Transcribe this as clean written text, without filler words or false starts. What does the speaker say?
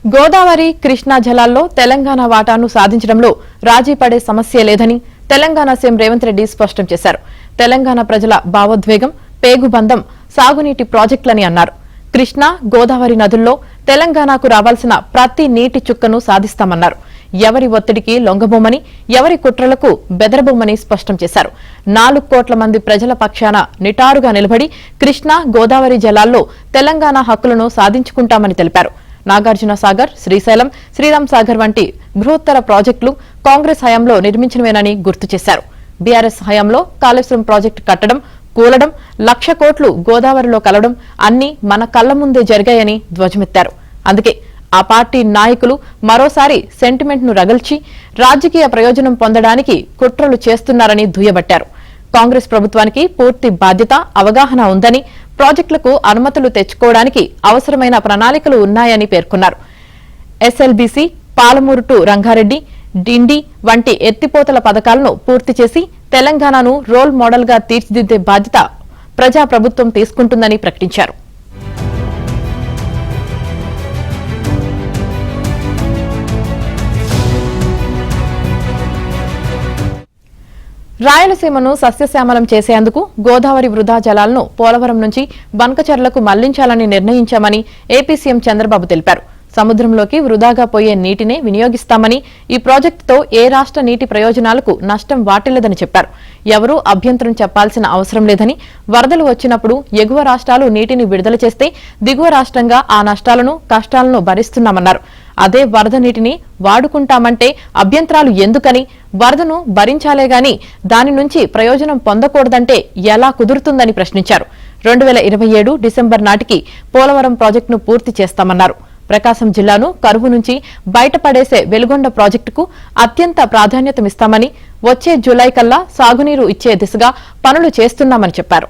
గోదావరి కృష్ణా జలాల్లో తెలంగాణ వాటాను సాధించడంలో రాజీ పడే సమస్య లేదని తెలంగాణ సీఎం రేవంత్ రెడ్డి స్పష్టం చేశారు. తెలంగాణ ప్రజల భావోద్వేగం, పేగుబంధం సాగునీటి ప్రాజెక్టులని అన్నారు. కృష్ణా, గోదావరి నదుల్లో తెలంగాణకు రావాల్సిన ప్రతి నీటి చుక్కను సాధిస్తామన్నారు. ఎవరి ఒత్తిడికి లొంగబోమని, ఎవరి కుట్రలకు బెదరబోమని స్పష్టం చేశారు. 4 కోట్ల మంది ప్రజల పక్షాన నిటారుగా నిలబడి కృష్ణా, గోదావరి జలాల్లో తెలంగాణ హక్కులను సాధించుకుంటామని తెలిపారు. నాగార్జున సాగర్, శ్రీశైలం, శ్రీరామ్ సాగర్ వంటి బృహత్తర ప్రాజెక్టులు కాంగ్రెస్ హయాంలో నిర్మించినవేనని గుర్తు చేశారు. బీఆర్ఎస్ హయాంలో కాళేశ్వరం ప్రాజెక్టు కట్టడం, కూలడం, 1,00,000 కోట్లు గోదావరిలో కలవడం అన్ని మన కళ్ల ముందే జరిగాయని ధ్వజమెత్తారు. అందుకే ఆ పార్టీ నాయకులు మరోసారి సెంటిమెంట్ ను రగల్చి రాజకీయ ప్రయోజనం పొందడానికి కుట్రలు చేస్తున్నారని దుయ్యబట్టారు. కాంగ్రెస్ ప్రభుత్వానికి పూర్తి బాధ్యత, అవగాహన ఉందని, ప్రాజెక్టులకు అనుమతులు తెచ్చుకోవడానికి అవసరమైన ప్రణాళికలు ఉన్నాయని పేర్కొన్నారు. ఎస్ఎల్బీసీ, పాలమూరు టు రంగారెడ్డి, డిండి వంటి ఎత్తిపోతల పథకాలను పూర్తి చేసి తెలంగాణను రోల్ మోడల్ గా తీర్చిదిద్దే బాధ్యత ప్రజాప్రభుత్వం తీసుకుంటుందని ప్రకటించారు. రాయలసీమను సస్యశ్యామలం చేసేందుకు గోదావరి వృధా జలాలను పోలవరం నుంచి బంకచర్లకు మళ్లించాలని నిర్ణయించామని ఏపీ సీఎం చంద్రబాబు తెలిపారు. సముద్రంలోకి వృధాగా పోయే నీటినే వినియోగిస్తామని, ఈ ప్రాజెక్టుతో ఏ రాష్ట్ర నీటి ప్రయోజనాలకు నష్టం వాటిల్లదని చెప్పారు. ఎవరూ అభ్యంతరం చెప్పాల్సిన అవసరం లేదని, వరదలు వచ్చినప్పుడు ఎగువ రాష్ట్రాలు నీటిని విడుదల చేస్తే దిగువ రాష్ట్రంగా ఆ నష్టాలను, కష్టాలను భరిస్తున్నామన్నారు. అదే వరద నీటిని వాడుకుంటామంటే అభ్యంతరాలు ఎందుకని, వరదను భరించాలే గాని దాని నుంచి ప్రయోజనం పొందకూడదంటే ఎలా కుదురుతుందని ప్రశ్నించారు. 2027 డిసెంబర్ నాటికి పోలవరం ప్రాజెక్టును పూర్తి చేస్తామన్నారు. ప్రకాశం జిల్లాను కరువు నుంచి బయటపడేసే వెలుగొండ ప్రాజెక్టుకు అత్యంత ప్రాధాన్యతమిస్తామని, వచ్చే జూలై కల్లా సాగునీరు ఇచ్చే దిశగా పనులు చేస్తున్నామని చెప్పారు.